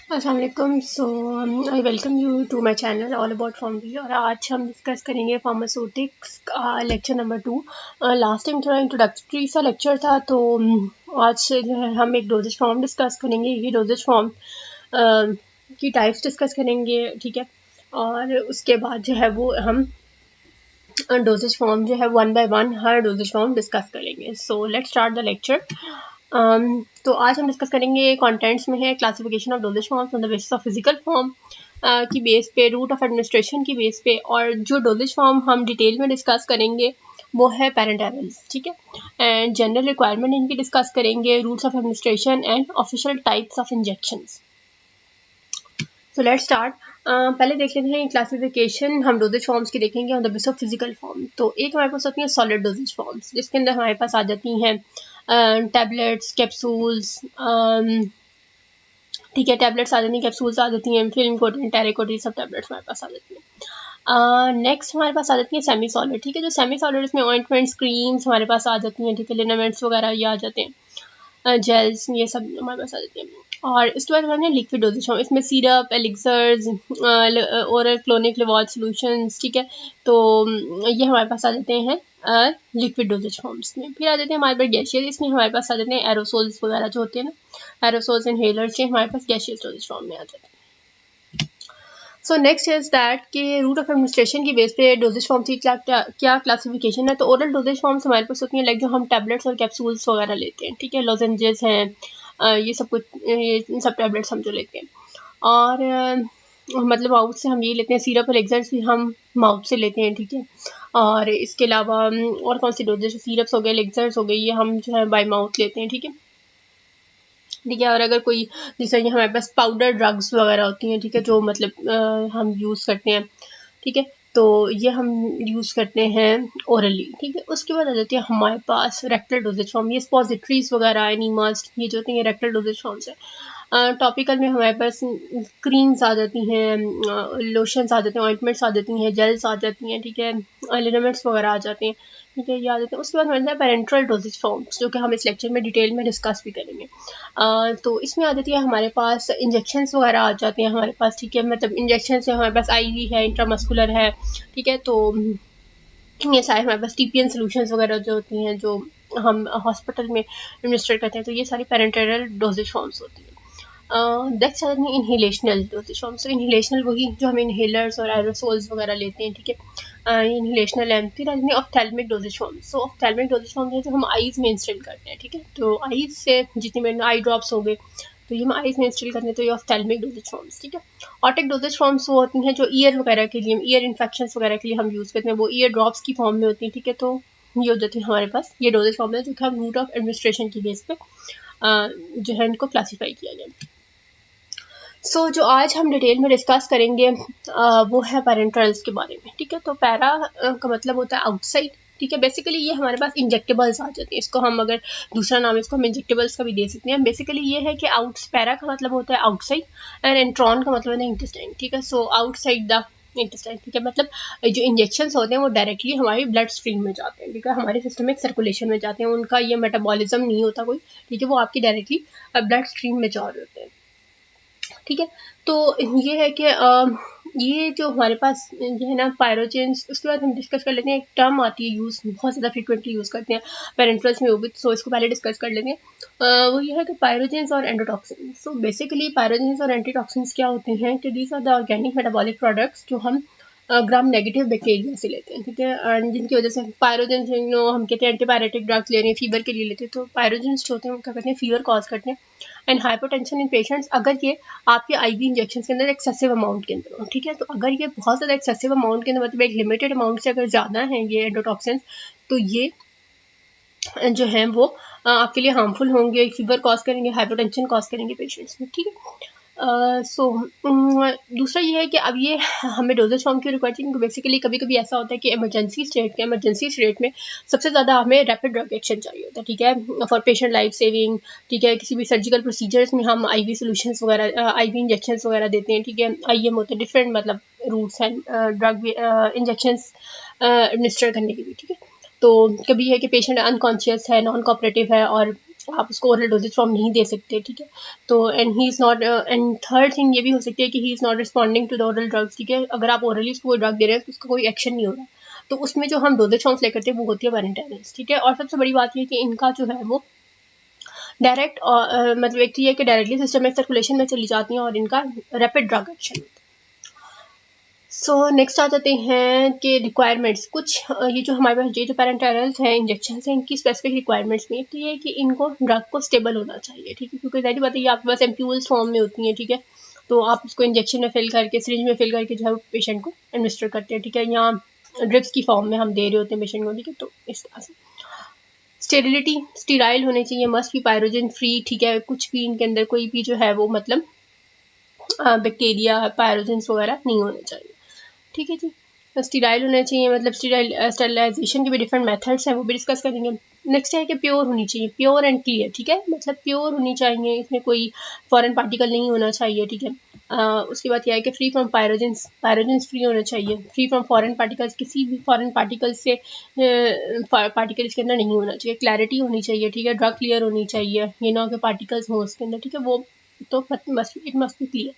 अस्सलाम वालेकुम। I welcome you to my channel all about pharmacy. और आज हम डिस्कस करेंगे फार्मास्यूटिक्स का लेक्चर नंबर 2। लास्ट टाइम थोड़ा इंट्रोडक्टरी सा लेक्चर था, तो आज जो है हम एक डोजेज फॉर्म डिस्कस करेंगे। ये डोजेज फॉर्म की टाइप्स डिस्कस करेंगे, ठीक है। और उसके बाद जो है वो हम डोजेज फॉर्म जो है वन बाय वन हर डोजेज फॉर्म डिस्कस करेंगे। So let's start the lecture. तो आज हम डिस्कस करेंगे कंटेंट्स में है classification of dosage forms on the basis of physical form की बेस पे, रूट ऑफ एडमिनिस्ट्रेशन की बेस पे, और जो डोजेज फॉर्म हम डिटेल में डिस्कस करेंगे वो है पेरेंटेरल्स, ठीक है। एंड जनरल रिक्वायरमेंट इनकी डिस्कस करेंगे, routes of administration and official types of injections. So let's start. पहले देख लेते हैं क्लासिफिकेशन हम डोजेज फॉर्म्स की देखेंगे on the basis of physical form. तो एक हमारे पास होती है सॉलिड डोजेज फॉर्म्स, जिसके अंदर हमारे पास आ जाती हैं टैबलेट्स, कैप्सूल्स, ठीक है। टैबलेट्स आ जाती हैं, कैप्सूल्स आ जाती हैं, फिल्म कोटेड, टेराकोटेड, सब टैबलेट्स हमारे पास आ जाती हैं। नेक्स्ट हमारे पास आ जाती है सेमी सॉलिड, ठीक है। जो सेमी सॉलिड इसमें ऑइंटमेंट्स, क्रीम्स हमारे पास आ जाती हैं, ठीक है। लिनामेंट्स वगैरह ये आ जाते हैं, जेल्स, ये सब हमारे पास आ जाती हैं। और इसके बाद हमारे लिक्विड डोजेज फॉर्म, इसमें syrup, elixirs, oral colonic lavage solutions, ठीक है। तो ये हमारे पास आ जाते हैं लिक्विड डोजेज फॉर्म्स में। फिर आ जाते हैं हमारे पास गैशियस, इसमें हमारे पास आ जाते हैं एरोसोल्स वगैरह जो होते हैं ना, एरोसोल्स, इनहेलर्स, ये हमारे पास गैशियस डोजेज फॉर्म में आ जाते हैं। सो नेक्स्ट इज दैट कि रूट ऑफ एडमिनिस्ट्रेशन की बेस पे डोजेज फॉर्म की क्या क्लासिफिकेशन है। तो ओरल डोजेज फॉर्म्स हमारे पास होती हैं लाइक जो हम टैबलेट्स और कैप्सूल्स वगैरह लेते हैं, ठीक है। लॉजेंजेस हैं, ये सब कुछ, ये सब टैबलेट्स हम जो लेते हैं। और मतलब माउथ से हम ये लेते हैं, सिरप और एग्जर्स भी हम माउथ से लेते हैं, ठीक है। और इसके अलावा और कौन सी डोजेज, सिरप्स हो गए, एग्जर्स हो गए, ये हम जो है बाय माउथ लेते हैं, ठीक है, ठीक है। और अगर कोई जैसे ये हमारे पास पाउडर ड्रग्स वगैरह होती हैं, ठीक है, जो मतलब हम यूज़ करते हैं, ठीक है। तो ये हम यूज़ करते हैं ओरली, ठीक है। उसके बाद आ जाती है हमारे पास रेक्टल डोजेज फॉर्म, ये स्पॉजिटरीज वगैरह, एनिमास, ये जो होती हैं रेक्टल डोजेज फॉर्म्स है। टॉपिकल में हमारे पास क्रीम्स आ जाती हैं, लोशंस आ जाते हैं, ऑइंटमेंट्स आ जाती हैं, जेल्स आ जाती हैं, ठीक है, लिनामेंट्स वगैरह आ जाते हैं, ठीक है, ये आ जाते हैं। उसके बाद हमारे पेरेंट्रल डोजेज फॉर्म्स, जो कि हम इस लेक्चर में डिटेल में डिस्कस भी करेंगे। तो इसमें आ जाती है हमारे पास इंजेक्शंस वगैरह आ जाते हैं हमारे पास, ठीक है। मतलब इंजेक्शन से हमारे पास आईवी है, इंट्रामस्कुलर है, ठीक है। तो ये सारे हमारे पास टीपीएन सोल्यूशंस वगैरह जो होती हैं, जो हम हॉस्पिटल में एडमिनिस्ट्रेट करते हैं, तो ये सारी पेरेंटरल डोजेज फॉर्म्स होती हैं। नेक्स्ट आ जाती है इनहेलेशनल डोजेज फॉर्म्स। तो इनहेलेशनल वही जो हम इनहेलर्स और एरोसोल्स वगैरह लेते हैं, ठीक है, इनहेलेशनल है। फिर आ जाती है ऑफ्थेल्मिक डोजेज फॉर्म्स। सो ऑफ्थेल्मिक डोजेज फॉर्म्स है जो हम आईज में इंस्टिल करते हैं, ठीक है। तो आईज से जितनी मैंने आई ड्रॉप्स हो गए, तो ये हम आईज में इंस्टिल करते हैं, तो ये ऑफ्थेल्मिक डोजेज फॉर्म्स, ठीक है। ऑटिक डोजेज फॉर्म्स वो होती हैं जो ईयर वगैरह के लिए, ईयर इन्फेक्शन वगैरह के लिए हम यूज़ करते हैं, वो ईयर ड्रॉप्स की फॉर्म में होती हैं, ठीक है। तो ये हो जाती है हमारे पास, ये डोजेज फॉर्म है जो कि हम रूट ऑफ एडमिनिस्ट्रेशन की बेस पे जो है इनको क्लासीफाई किया गया। सो जो आज हम डिटेल में डिस्कस करेंगे वो है पेरेंटरल्स के बारे में, ठीक है। तो पैरा का मतलब होता है आउटसाइड, ठीक है। बेसिकली ये हमारे पास इंजेक्टेबल्स आ जाते हैं, इसको हम अगर दूसरा नाम इसको हम इंजेक्टेबल्स का भी दे सकते हैं। बेसिकली ये है कि पैरा का मतलब होता है आउटसाइड एंड एंट्रॉन का मतलब है इंटेस्टाइन, ठीक है। सो आउटसाइड द इंटेस्टाइन, ठीक है। मतलब जो इंजेक्शंस होते हैं वो डायरेक्टली हमारी ब्लड स्ट्रीम में जाते हैं, ठीक है, हमारे सिस्टमिक सर्कुलेशन में जाते हैं, उनका ये मेटाबॉलिज्म नहीं होता कोई, ठीक है, वो आपकी डायरेक्टली ब्लड स्ट्रीम में जा रहे होते हैं, ठीक है। तो ये है कि ये जो हमारे पास ये है ना पायरोजेंस। उसके बाद हम डिस्कस कर लेते हैं, एक टर्म आती है यूज़, बहुत ज़्यादा फ्रिक्वेंटली यूज़ करते हैं पेरेंटल्स में होगी, सो इसको पहले डिस्कस कर लेते हैं। वो ये है कि पायरोजेंस और एंडोटॉक्सिन। सो बेसिकली पायरोजेंस और एंटीटॉक्सिन्स क्या होते हैं कि these are the organic metabolic products जो हम ग्राम नेगेटिव बैक्टीरिया से लेते हैं, ठीक है, जिनकी वजह से पायरोजेंस हम कहते हैं एंटीबायोटिक ड्रग्स ले रहे हैं, फीवर के लिए लेते हैं, तो पायरोजेंस जो होते हैं वो क्या करते हैं, फीवर कॉज करते हैं एंड हाइपरटेंशन इन पेशेंट्स, अगर ये आपके आईवी इंजेक्शन के अंदर एक्सेसिव अमाउंट के अंदर हो, ठीक है। तो अगर ये बहुत ज़्यादा एक्सेसिव अमाउंट के अंदर, मतलब एक लिमिटेड अमाउंट से अगर ज़्यादा है ये एंडोटॉक्सिन्स, तो ये जो है वो आपके लिए हार्मफुल होंगे, फीवर कॉज करेंगे, हाइपरटेंशन कॉज करेंगे पेशेंट्स में, ठीक है। सो दूसरा ये है कि अब ये हमें डोजेज फॉर्म क्यों रिक्वायर चाहिए, क्योंकि बेसिकली कभी कभी ऐसा होता है कि इमरजेंसी स्टेट में सबसे ज़्यादा हमें रैपिड ड्रग एक्शन चाहिए होता है, ठीक है, फॉर पेशेंट लाइफ सेविंग, ठीक है। किसी भी सर्जिकल प्रोसीजर्स में हम आईवी सॉल्यूशंस वगैरह, आईवी इंजेक्शंस वगैरह देते हैं, ठीक है। आईएम होते हैं डिफरेंट मतलब रूट्स हैं ड्रग इंजेक्शंस एडमिनिस्टर करने के लिए, ठीक है। तो कभी है कि पेशेंट अनकॉन्शियस है, नॉन कोऑपरेटिव है, और आप उसको ओरल डोजेज फॉर्म नहीं दे सकते, ठीक है। तो and he is not, and third thing ये भी हो सकती है कि he is not responding to the oral drugs, ठीक है। अगर आप ओरली उसको कोई ड्रग दे रहे हैं तो उसका कोई एक्शन नहीं हो रहा, तो उसमें जो हम डोजेज फॉर्म्स लेकर करते हैं वो होती है पेरेंटैरल्स, ठीक है। और सबसे बड़ी बात ये कि इनका जो है वो डायरेक्ट मतलब एक तो ये कि डायरेक्टली सिस्टम में सर्कुलेशन में चली जाती हैं और इनका rapid drug action. So next आ जाते हैं कि रिक्वायरमेंट्स कुछ ये जो हमारे पास ये जो पेरेंटैरल्स हैं, इंजेक्शन हैं, इनकी स्पेसिफिक रिक्वायरमेंट्स में तो ये है कि इनको ड्रग को स्टेबल होना चाहिए, ठीक है, क्योंकि जाहिर बात है ये आपके पास एम्प्यूल्स फॉर्म में होती हैं, ठीक है। तो आप उसको इंजेक्शन में फिल करके, सिरिंज में फिल करके जो है पेशेंट को एडमिनिस्टर करते हैं, ठीक है, या ड्रिप्स की फॉर्म में हम दे रहे होते हैं पेशेंट को, ठीक है। तो इस तरह से स्टेरिलिटी, स्टीराइल होने चाहिए, मस्ट भी पायरोजन फ्री, ठीक है, कुछ भी इनके अंदर कोई भी जो है वो मतलब बैक्टीरिया, पायरोजन्स वगैरह नहीं होने चाहिए, ठीक है जी। स्टीराइल होना चाहिए, मतलब स्टेरिलाइजेशन के भी डिफरेंट मेथड्स हैं, वो भी डिस्कस करेंगे। नेक्स्ट है कि प्योर होनी चाहिए, प्योर एंड क्लियर, ठीक है, मतलब प्योर होनी चाहिए, इसमें कोई फॉरेन पार्टिकल नहीं होना चाहिए, ठीक है। उसके बाद यह है कि free from pyrogens, pyrogens free होना चाहिए, फ्री फ्रॉम फॉरेन पार्टिकल्स, किसी भी फॉरेन पार्टिकल से पार्टिकल इसके अंदर नहीं होना चाहिए, क्लैरिटी होनी चाहिए, ठीक है, ड्रग क्लियर होनी चाहिए, ये ना कि पार्टिकल्स हो उसके अंदर, ठीक है, वो तो it must be clear.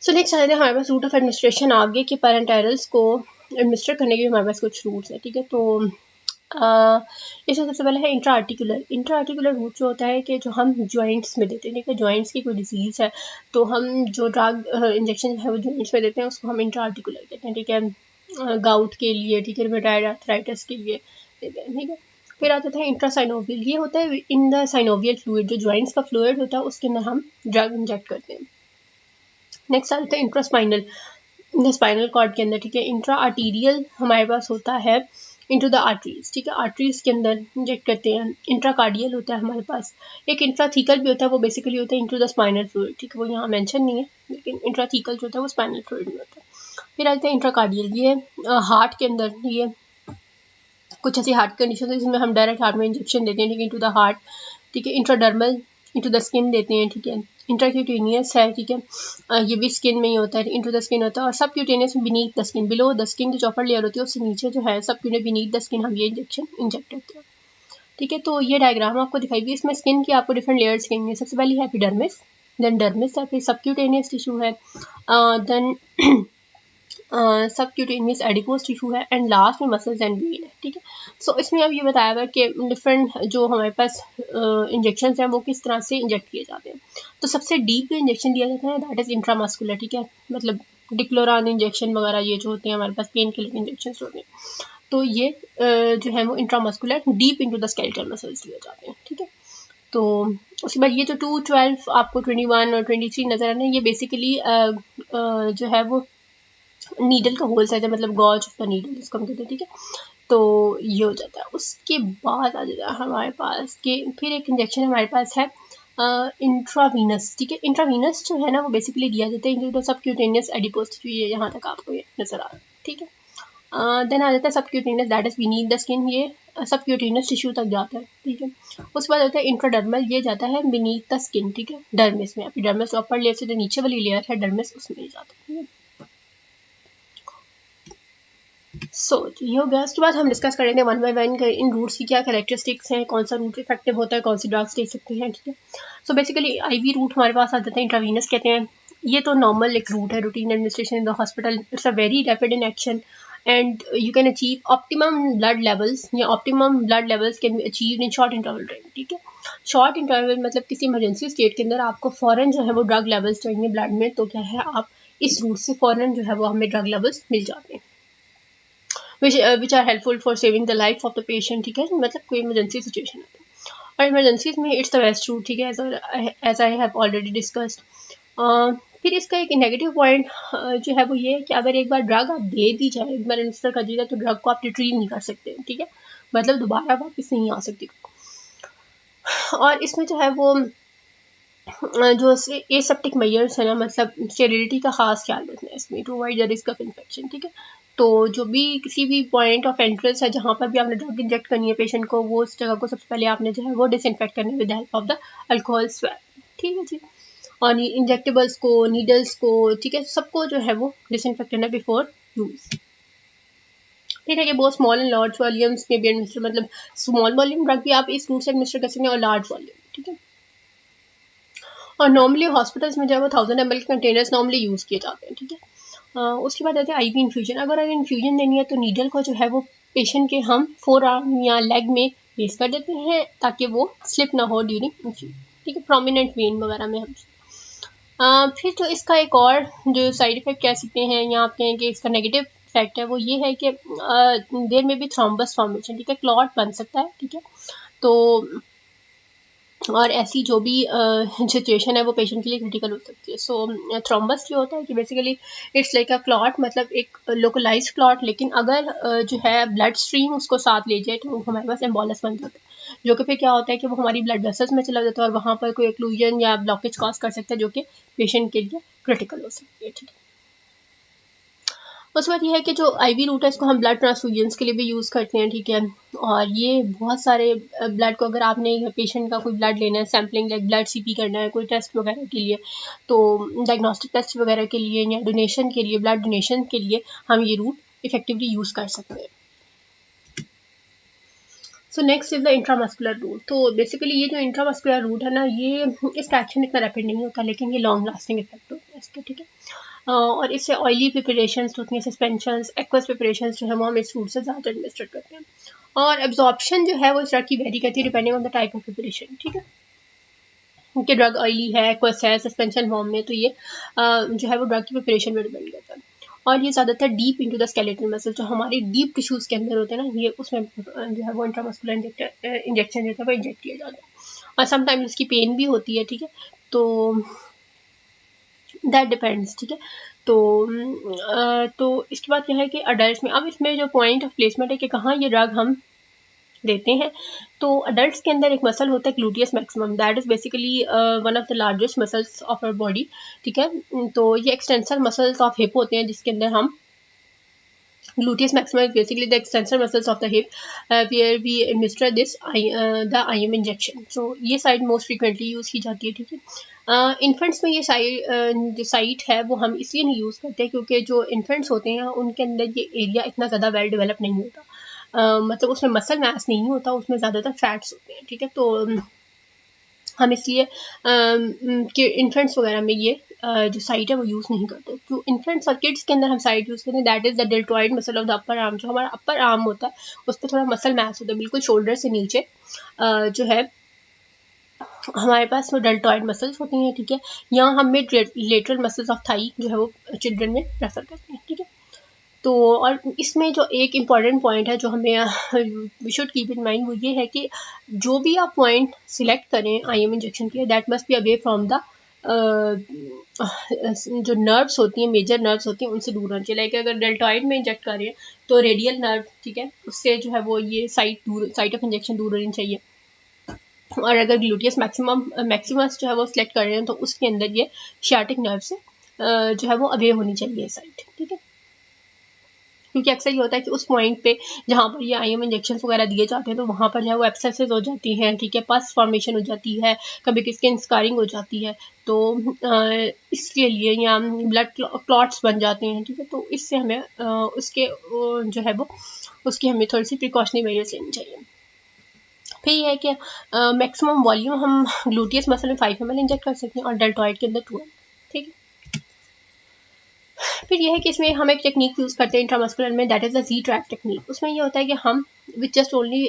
So next आते हैं हमारे पास रूट ऑफ एडमिनिस्ट्रेशन आगे के पेरेंटैरल्स को एडमिनिस्टर करने के भी हमारे पास कुछ रूट्स हैं, ठीक है। तो इसमें सबसे पहले है intra articular. Intra articular route जो होता है कि जो हम जॉइंट्स में देते हैं, ठीक है, जॉइंट्स की कोई डिजीज़ है तो हम जो ड्रग इंजेक्शन है वो जॉइंट्स में देते हैं, उसको हम इंट्रा आर्टिकुलर कहते हैं, ठीक है। गाउट के लिए, ठीक है, रुमेटॉइड आर्थराइटिस के लिए देते हैं, ठीक है। फिर आ जाता है इंट्रासाइनोवियल, ये होता है इन द साइनोवियल फ्लूइड, जो जॉइंट्स का फ्लूइड होता है उसके अंदर हम ड्रग इंजेक्ट करते हैं। नेक्स्ट आता है इंट्रास्पाइनल, स्पाइनल कॉर्ड के अंदर, ठीक है। इंट्रा आर्टीरियल हमारे पास होता है इंटू द आर्टरीज, ठीक है, आर्टरीज के अंदर इंजेक्ट करते हैं। इंट्राकार्डियल होता है हमारे पास, एक इंट्राथीकल भी होता है, वो बेसिकली होता है इंटू द स्पाइनल फ्लूइड, ठीक है, वो यहाँ मेंशन नहीं है, लेकिन इंट्राथीकल जो होता है वो स्पाइनल फ्लूइड में होता है। फिर आते हैं इंट्राकार्डियल, ये हार्ट के अंदर, ये कुछ ऐसी हार्ट कंडीशन है जिसमें हम डायरेक्ट हार्ट में इंजेक्शन देते हैं, ठीक है, इंटू द हार्ट, ठीक है। इंट्राडर्मल इंटू द स्किन देते हैं, ठीक है। इंट्राक्यूटेनियस है, ठीक है, ये भी स्किन में ही होता है, इंटू द स्किन होता है। और सब cutaneous beneath the skin, below the skin, जो चॉपर लेयर होती है उससे नीचे जो है सब क्यूटे बीनीथ द स्किन हम ये इंजेक्शन इंजेक्ट करते हैं, ठीक है। तो ये डायग्राम आपको दिखाई दी, इसमें स्किन की आपको डिफरेंट लेयर्स दिखेंगे। सबसे पहले है एपिडर्मिस, देन डर्मिस है, फिर सबक्यूटेनियस टिश्यू है, देन सबक्यूटेनियस एडिपोज टिश्यू है, एंड लास्ट में मसल्स एंड वेन है, ठीक है। सो इसमें अब ये बताया हुआ कि डिफरेंट जो हमारे पास इंजेक्शन हैं वो किस तरह से इंजेक्ट किए जाते हैं। तो सबसे डीप जो इंजेक्शन दिया जाता है दैट इज इंट्रामस्कुलर, ठीक है, मतलब डिक्लोरान इंजेक्शन वगैरह ये जो होते हैं हमारे पास पेन किलर इंजेक्शन होते हैं, तो ये जो है वो intramuscular deep into the skeletal muscles दिए जाते हैं, ठीक है। तो उसके बाद ये जो 212 आपको 21 और 23 नजर आ रहे हैं, ये बेसिकली जो है वो नीडल का होल साइज है, मतलब गॉज ऑफ द नीडल जिसको हम कहते हैं, ठीक है। तो ये हो जाता है। उसके बाद आ जाता है हमारे पास कि फिर एक इंजेक्शन हमारे पास है इंट्रावीनस, ठीक है। इंट्रावीनस जो है ना वो बेसिकली दिया जाता है इंटू द सबक्यूटेनियस एडिपोज, ये यहाँ तक आपको ये नजर आ रहा है, ठीक है। देन आ जाता है subcutaneous, that is beneath the skin, ये सबक्यूटेनियस टिश्यू तक जाता है, ठीक है। उसके बाद आता है इंट्राडर्मल, ये जाता है बीनीथ द स्किन, ठीक है, डर्मिस में। एपिडर्मिस अपर लेयर से जो नीचे वाली लेयर है डर्मिस, उसमें जाता है, ठीक है। सो ये हो गया। उसके बाद हम डिस्कस करेंगे वन बाय वन इन रूट्स की क्या कैरेक्टरिस्टिक्स हैं, कौन सा रूट इफेक्टिव होता है, कौन सी ड्रग्स ले सकते हैं, ठीक है। सो बेसिकली आईवी रूट हमारे पास आ जाते हैं, इंट्रावीनस कहते हैं, ये तो नॉर्मल एक रूट है, routine administration in the hospital, it's a very rapid in action and you can achieve optimum blood levels, या optimum blood levels can be achieved in short interval time, ठीक है। Short interval मतलब किसी emergency state के अंदर आपको फॉरन जो है वो ड्रग लेवल्स चाहिए ब्लड में, तो क्या है आप इस रूट से फॉरन जो है वो हमें ड्रग लेवल्स मिल जाते हैं, which are helpful for saving the life of the patient, ठीक है, मतलब कोई इमरजेंसी सिचुएशन है और इमरजेंसीज में इट्स द बेस्ट रूट, ठीक है, as I have already discussed. फिर इसका एक नेगेटिव पॉइंट जो है वो ये है कि अगर एक बार ड्रग आप दे दी जाए, एक बार एडमिनिस्टर कर दी जाए, तो ड्रग को आप रिट्रीव नहीं कर सकते, ठीक है, मतलब दोबारा वापस नहीं आ सकती। और इसमें जो है वो जो एसेप्टिक मेजर्स है ना, मतलब स्टेरिलिटी का खास ख्याल रखना है इसमें to avoid the risk of infection, ठीक है। तो जो भी किसी भी पॉइंट ऑफ एंट्रेंस है जहाँ पर भी आपने ड्रग इंजेक्ट करनी है पेशेंट को, वो उस जगह को सबसे पहले आपने जो है वो डिसइंफेक्ट करना है with help of the alcohol swab, ठीक है जी। और इंजेक्टेबल्स को, नीडल्स को, ठीक है, सबको जो है वो डिसइंफेक्ट करना बिफोर यूज। ठीक है कि बहुत स्मॉल एंड लार्ज वॉल्यूम्स में भी एडमिनिस्टर, मतलब स्मॉल वॉल्यूम ड्रग भी आप इस रूट से एडमिनिस्टर कर सकते हैं और लार्ज वॉल्यूम, ठीक है। और नॉर्मली हॉस्पिटल्स में जो है वो 1000 ml के कंटेनर्स नॉर्मली यूज़ किए जाते हैं, ठीक है। उसके बाद आते हैं आईवी इन्फ्यूजन। अगर इन्फ्यूजन देनी है तो नीडल को जो है वो पेशेंट के हम फोर आर्म या लेग में प्लेस कर देते हैं ताकि वो स्लिप ना हो ड्यूरिंग इन्फ्यूजन, ठीक है, प्रोमिनेंट वेन वगैरह में हम। फिर तो इसका एक और जो साइड इफ़ेक्ट कह सकते हैं या आप कहें कि इसका नेगेटिव इफेक्ट है वो ये है कि देर में भी थ्रोम्बस फॉर्मेशन, ठीक है, क्लॉट बन सकता है, ठीक है। तो और ऐसी जो भी सिचुएशन है वो पेशेंट के लिए क्रिटिकल हो सकती है। सो थ्रोम्बस जो होता है कि basically it's like a clot, मतलब एक लोकलाइज्ड क्लॉट, लेकिन अगर जो है ब्लड स्ट्रीम उसको साथ ले जाए तो हमारे पास एम्बोलस बन जाता है, जो कि फिर क्या होता है कि वो हमारी ब्लड वेसल्स में चला जाता है और वहाँ पर कोई एक्लूजन या ब्लॉकेज कॉज कर सकता है जो कि पेशेंट के लिए क्रिटिकल हो सकती है, ठीक है। उसके बाद ये है कि जो आईवी रूट है इसको हम ब्लड ट्रांसफ्यूजन्स के लिए भी यूज़ करते हैं, ठीक है। और ये बहुत सारे ब्लड को, अगर आपने पेशेंट का कोई ब्लड लेना है, सैम्पलिंग लाइक ब्लड सीपी करना है कोई टेस्ट वगैरह के लिए, तो डायग्नोस्टिक टेस्ट वगैरह के लिए या डोनेशन के लिए, ब्लड डोनेशन के लिए हम ये रूट इफेक्टिवली यूज़ कर सकते हैं। So next is the intramuscular route. तो बेसिकली ये जो इंट्रामस्कुलर रूट है ना, ये इसका एक्शन इतना रैपिड नहीं होता, लेकिन ये लॉन्ग लास्टिंग इफेक्ट होता है इसके, ठीक है। और इससे ऑयली प्रिपरेशन होती हैं, सस्पेंशंस, एक्वस प्रिपरेशन जो है वो हम इस रूट से ज़्यादा एडमिनिस्टर करते हैं। और एब्जॉर्प्शन जो है वो इस ड्रग की वेरी करती है depending on the type of preparation, ठीक है। क्योंकि ड्रग ऑयली है, एक्वस है, सस्पेंशन फॉर्म में, तो ये जो है वो ड्रग की प्रिपरेशन पर डिपेंड करता है। और ये ज़्यादातर deep into the skeletal muscle, जो हमारे डीप टिश्यूज़ के अंदर होते हैं ना, ये उसमें जो है वो इंट्रामस्कुलर इंजेक्शन जो है वो इंजेक्ट किया जाता है। और समटाइम्स इसकी पेन भी होती है, ठीक है। तो दैट डिपेंड्स, ठीक है। तो इसके बाद क्या है कि अडल्ट में, अब इसमें जो पॉइंट ऑफ प्लेसमेंट है कि कहाँ ये ड्रग हम देते हैं। तो अडल्ट्स के अंदर एक मसल होता है gluteus maximum, that is basically one of the largest muscles of our body, ठीक है। तो ये एक्सटेंसर मसल्स ऑफ हिप होते हैं जिसके अंदर हम gluteus maximus is basically the extensor muscles of the hip where we administer this the IM injection. So ये साइट मोस्ट फ्रीक्वेंटली यूज़ की जाती है, ठीक है। इन्फेंट्स में ये जो साइट है वो हम इसलिए नहीं यूज़ करते क्योंकि जो इन्फेंट्स होते हैं उनके अंदर ये एरिया इतना ज़्यादा वेल डेवलप नहीं होता, मतलब उसमें मसल मैस नहीं होता, उसमें ज़्यादातर फैट्स होते हैं, ठीक है। तो हम इसलिए कि इन्फेंट्स वगैरह में ये जो साइट है वो यूज़ नहीं करते। तो इन्फेंट्स और किड्स के अंदर हम साइट यूज़ करते हैं, that is the deltoid muscle of the upper arm. जो हमारा अपर आर्म होता है उस पर थोड़ा मसल मैस होता है, बिल्कुल शोल्डर से नीचे जो है हमारे पास वो डेल्टॉइड मसल्स होती हैं, ठीक है। यहाँ हम mid lateral muscles of thigh जो है वो चिल्ड्रन में प्रेफर करते हैं, ठीक है। तो और इसमें जो एक इम्पॉर्टेंट पॉइंट है जो हमें we should keep in mind वो ये है कि जो भी आप पॉइंट सिलेक्ट करें आईएम इंजेक्शन के लिए, that must be away from the जो नर्व्स होती हैं, मेजर नर्व्स होती हैं, उनसे दूर होना चाहिए। लाइक अगर डेल्टॉइड में इंजेक्ट कर रहे हैं तो रेडियल नर्व, ठीक है, उससे जो है वो ये साइट ऑफ इंजेक्शन दूर होनी चाहिए। और अगर ग्लूटियस मैक्सिमस जो है वो सिलेक्ट कर रहे हैं तो उसके अंदर ये शियाटिक नर्व से जो है वो अवे होनी चाहिए साइट, ठीक है। क्योंकि अक्सर ये होता है कि उस पॉइंट पे जहाँ पर ये आईएम इंजेक्शन वगैरह दिए जाते हैं तो वहाँ पर जो है वो एब्सेसेस हो जाती हैं, ठीक है, पस फॉर्मेशन हो जाती है, कभी स्किन स्कारिंग हो जाती है, तो इसके लिए या ब्लड क्लॉट्स बन जाते हैं, ठीक है। तो इससे हमें उसके जो है वो उसकी हमें थोड़ी सी प्रिकॉशनरी मेजर्स लेनी चाहिए। फिर ये है कि मैक्सिमम वॉल्यूम हम ग्लूटियस मसल में 5 ml इंजेक्ट कर सकते हैं और डेल्टॉइड के अंदर 2 ml, ठीक है। फिर ये है कि इसमें हम एक टेक्निक यूज़ करते हैं इंट्रामस्कुलर में, that is the Z track technique. उसमें ये होता है कि हम which just only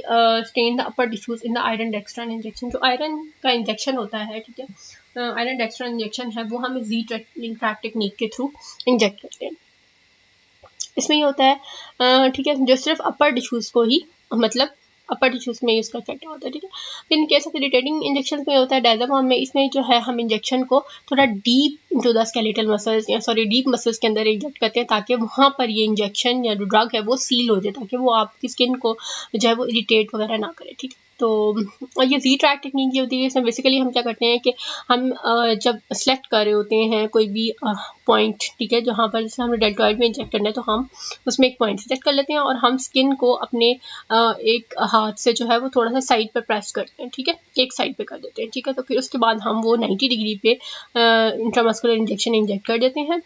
stain the upper tissues in the iron dextran injection. जो आयरन का इंजेक्शन होता है, ठीक है, आयरन डेक्स्ट्रॉन इंजेक्शन है वो हम जी ट्रैक टेक्निक के थ्रू इंजेक्ट करते हैं। इसमें ये होता है, ठीक है, जो सिर्फ अपर टिश्यूज़ को ही, मतलब अपर टिश्यूज़ में इसका इफेक्ट होता है, ठीक है। फिर in case of irritating injection में होता है डायज़ापम में, इसमें जो है हम इंजेक्शन को थोड़ा deep into the skeletal muscles या डीप मसल्स के अंदर इंजेक्ट करते हैं ताकि वहाँ पर ये इंजेक्शन या जो ड्रग है वो सील हो जाए, ताकि वो आपकी स्किन को जो है वो इरिटेट वगैरह ना करे, ठीक है। तो ये जी ट्रैक टेक्निक ये होती है, इसमें बेसिकली हम क्या करते हैं कि हम जब सेलेक्ट कर रहे होते हैं कोई भी पॉइंट, ठीक है, जहाँ पर जैसे हमें डेल्टॉइड में इंजेक्ट करना है तो हम उसमें एक पॉइंट सेलेक्ट कर लेते हैं और हम स्किन को अपने एक हाथ से जो है वो थोड़ा सा साइड पर प्रेस करते हैं, ठीक है, एक साइड पे कर देते हैं, ठीक है। तो फिर उसके बाद हम वो 90 डिग्री पे इंट्रामस्कुलर इंजेक्शन इंजेक्ट कर देते हैं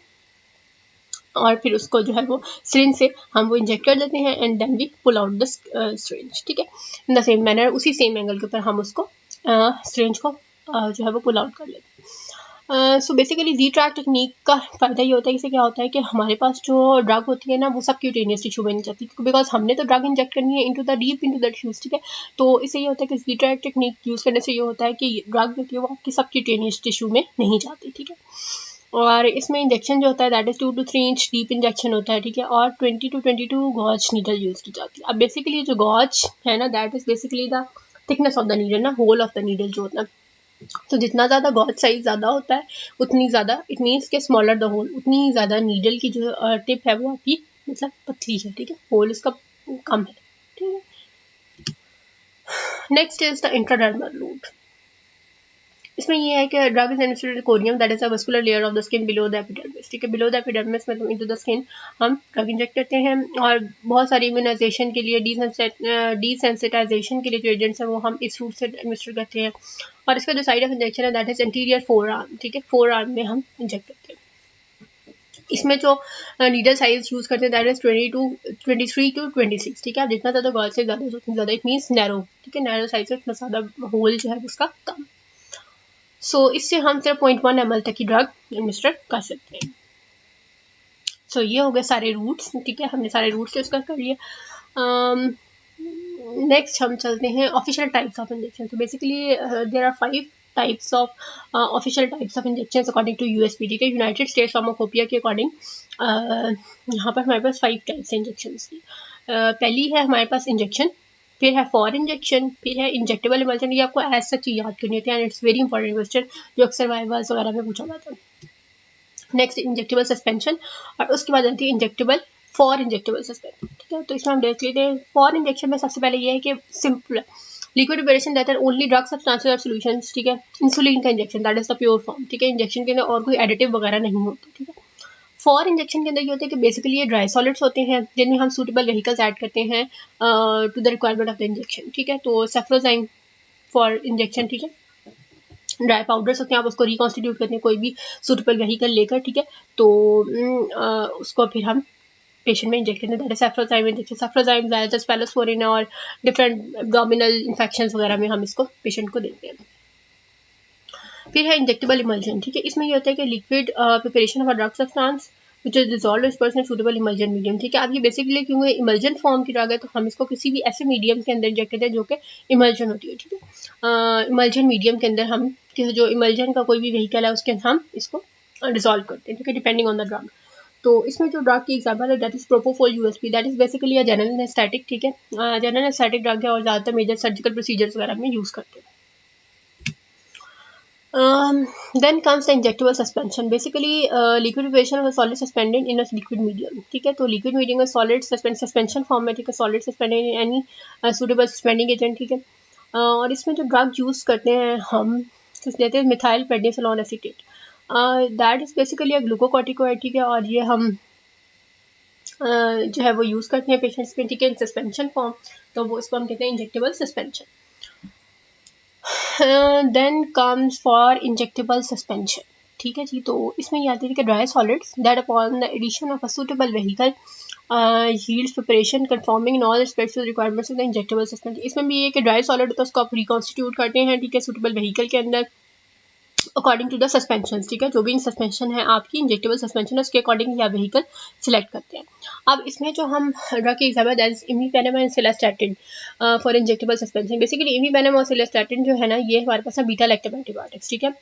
और फिर उसको जो है वो सिरिंज से हम वो इंजेक्ट कर देते हैं and then we pull out the syringe, ठीक है। इन द सेम मैनर उसी सेम एंगल के ऊपर हम उसको सिरिंज को जो है वो पुल आउट कर लेते हैं। सो बेसिकली जी ट्रैक टेक्निक का फ़ायदा ये होता है, इससे क्या होता है कि हमारे पास जो ड्रग होती है ना वो सब क्यूटेनियस टिश्यू में नहीं जाती, बिकॉज हमने तो ड्रग इंजेक्ट करनी है into the deep into the tissues, ठीक है। तो इससे ये होता है कि जी ट्रैक टेक्निक यूज़ करने से ये होता है कि ड्रग जो है वो आपकी सब क्यूटेनियस टिश्यू में नहीं जाती, ठीक है। और इसमें इंजेक्शन जो होता है that is 2 to 3 inch deep injection होता है, ठीक है। और 20 to 22 गॉज नीडल यूज़ की जाती है। अब बेसिकली जो गॉज है ना that is basically the thickness of the needle ना, होल ऑफ द नीडल जो होता है। तो जितना ज़्यादा गॉज साइज ज़्यादा होता है उतनी ज़्यादा, इट मीन्स के स्मॉलर द होल, उतनी ज़्यादा नीडल की जो टिप है वो आपकी मतलब पतली है, ठीक है। होल इसका कम है, ठीक है। Next is the intradermal route. इसमें ये है कि drug is administered corium that is a muscular layer of the skin below the epidermis, ठीक है। बिलो द एपिडर्मिस मतलब इनटू द स्किन हम ड्रग इंजेक्ट करते हैं। और बहुत सारी इम्यूनाइजेशन के लिए, डिसेंसिटाइजेशन के लिए जो एजेंट्स हैं वो हम इस रूट से एडमिनिस्टर करते हैं। और इसका जो साइड ऑफ इंजेक्शन है that is anterior four arm, ठीक है। फोर आर्म में हम इंजेक्ट करते हैं। इसमें जो नीडल साइज यूज़ करते हैं दैट इज 23 to 26, ठीक है। आप जितना ज़्यादा गॉल से ज़्यादा उतना ज़्यादा, इट मीन्स नैरो, ठीक है। नैरो साइज से उतना ज़्यादा होल जो है उसका कम। सो इससे हम सिर्फ 0.1 ml तक की ड्रग एडमिनिस्टर कर सकते हैं। सो ये हो गए सारे रूट्स, ठीक है। हमने सारे रूट्स डिस्कस कर लिए। नेक्स्ट हम चलते हैं ऑफिशियल टाइप्स ऑफ इंजेक्शन। तो basically there are 5 types of official types of injection according to USP, ठीक है। यूनाइटेड स्टेट्स फार्माकोपिया के अकॉर्डिंग यहाँ पर हमारे पास 5 टाइप्स हैं इंजेक्शन की। पहली है हमारे पास इंजेक्शन, फिर है फॉर इंजेक्शन, फिर है इंजेक्टेबल इमल्शन। ये आपको एज सच याद करनी होती है and it's very important question जो अक्सर वाइवास वगैरह में पूछा जाता है। नेक्स्ट इंजेक्टेबल सस्पेंशन, और उसके बाद आती है इंजेक्टेबल फॉर इंजेक्टेबल सस्पेंशन, ठीक है। तो इसमें हम देख लेते हैं फॉर इंजेक्शन में सबसे पहले ये है कि simple liquid preparation that are only drug substances और सॉल्यूशंस, ठीक है। इंसुलिन का injection that is the pure form, ठीक है। इंजेक्शन के अंदर और कोई एडिटिव वगैरह नहीं होता, ठीक है। फॉर इंजेक्शन के अंदर ये होता है कि बेसिकली ये ड्राई सॉलिड्स होते हैं जिनमें हम सूटेबल वेहिकल्स ऐड करते हैं to the requirement of the injection, ठीक है। तो सेफ्रोजाइम फॉर इंजेक्शन, ठीक है। ड्राई पाउडर्स होते हैं, आप उसको रिकॉन्स्टिट्यूट करते हैं कोई भी सूटेबल वेहिकल लेकर, ठीक है। तो उसको फिर हम पेशेंट में इंजेक्ट करते हैं, दैट इज सेफ्रोजाइम इंजेक्शन। सेफ्रोजाइम ज़्यादातर स्पेलोस्पोरिन और डिफरेंट एब्डोमिनल इन्फेक्शंस वगैरह में हम इसको पेशेंट को देते हैं। फिर है इंजेक्टेबल इमल्जन, ठीक है। इसमें ये होता है कि liquid preparation of a drug substance which is dissolved is person suitable emulsion medium, ठीक है। अब ये बेसिकली क्योंकि इमल्जन फॉर्म की ड्रग है तो हम इसको किसी भी ऐसे मीडियम के अंदर इंजेक्ट करते हैं जो कि इमल्जन होती है, ठीक है। इमल्जन मीडियम के अंदर हम जो इमल्जन का कोई भी व्हीकल है उसके अंदर हम इसको डिसॉल्व करते हैं, ठीक है, डिपेंडिंग ऑन द ड्रग। तो इसमें जो ड्रग की एग्जाम्पल है that is propofol USP, that is basically a general anaesthetic, ठीक है। जनरल एनेस्थेटिक ड्रग है और ज़्यादातर मेजर सर्जिकल प्रोसीजर्स वगैरह में यूज़ करते हैं। Then comes the injectable suspension. Basically, liquid preparation of a solid suspended in a liquid medium, ठीक है। तो liquid medium का solid suspension form में, ठीक है, solid suspended in any suitable suspending agent, ठीक है। और इसमें जो ड्रग यूज़ करते हैं हम तो देते हैं methyl prednisolone acetate, that is basically a glucocorticoid, ठीक है। और ये हम जो है वो यूज़ करते हैं पेशेंट्स में, ठीक है, इन सस्पेंशन फॉर्म। तो वो इसको हम कहते हैं injectable suspension. Then comes for injectable suspension, ठीक है जी। तो इसमें ये आती है कि dry solids that upon the addition of a suitable vehicle yields preparation conforming in all respects to the requirements of the injectable suspension. इसमें भी ये कि ड्राई सॉलिड होता है उसको आप रिकॉन्स्टिट्यूट करते हैं, ठीक है, सूटेबल व्हीकल के अंदर अकॉर्डिंग टू द सस्पेंशन, ठीक है। जो भी सस्पेंशन है आपकी इंजेक्टेबल सस्पेंशन है उसके अकॉर्डिंग या व्हीकल सिलेक्ट करते हैं। अब इसमें जो हम ड्रग की example that is imipenem and cilastatin for injectable suspension. Basically imipenem और सिलेस्टैटिन जो है ना ये हमारे पास बीटा लैक्टम एंटीबायोटिक्स, ठीक है।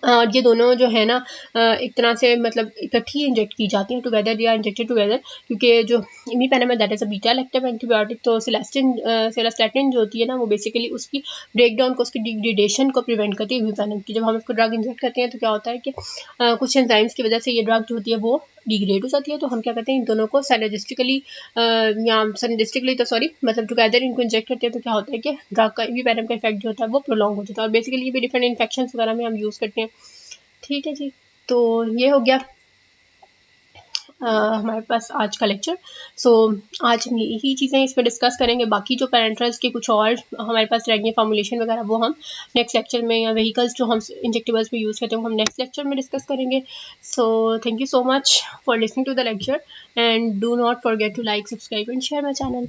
और ये दोनों जो है ना एक तरह से मतलब इकट्ठी इंजेक्ट की जाती हैं, टुगेदर या इंजेक्टेड टुगेदर, क्योंकि जो इमीपेनेम है that is a beta lactam antibiotic. तो सिलेस्टैटिन जो होती है ना वो बेसिकली उसकी ब्रेकडाउन को, उसकी डिग्रेडेशन को प्रिवेंट करती है इमीपेनेम की। जब हम उसको ड्रग इंजेक्ट करते हैं तो क्या होता है कि कुछ एंजाइम्स की वजह से ये ड्रग जो होती है वो डिग्रेड हो जाती है। तो हम क्या करते हैं इन दोनों को सिनर्जिस्टिकली या सिनर्जिस्टिकली तो सॉरी मतलब टुगेदर इनको इंजेक्ट करते हैं। तो क्या होता है कि ड्रग का इमीपेनेम का इफेक्ट जो होता है वो प्रोलॉन्ग हो जाता है। और बेसिकली ये भी डिफरेंट इन्फेक्शन वगैरह में हम यूज़ करते हैं, ठीक है जी। तो ये हो गया हमारे पास आज का लेक्चर। सो आज हम यही चीज़ें इसमें डिस्कस करेंगे। बाकी जो पेरेंट्रल्स के कुछ और हमारे पास रहेंगे फॉर्मुलेशन वगैरह, वो हम नेक्स्ट लेक्चर में, या व्हीकल्स जो हम इंजेक्टेबल्स में यूज़ करते हैं वो हम नेक्स्ट लेक्चर में डिस्कस करेंगे। So thank you so much for listening to the lecture and do not forget to like, subscribe and share my channel.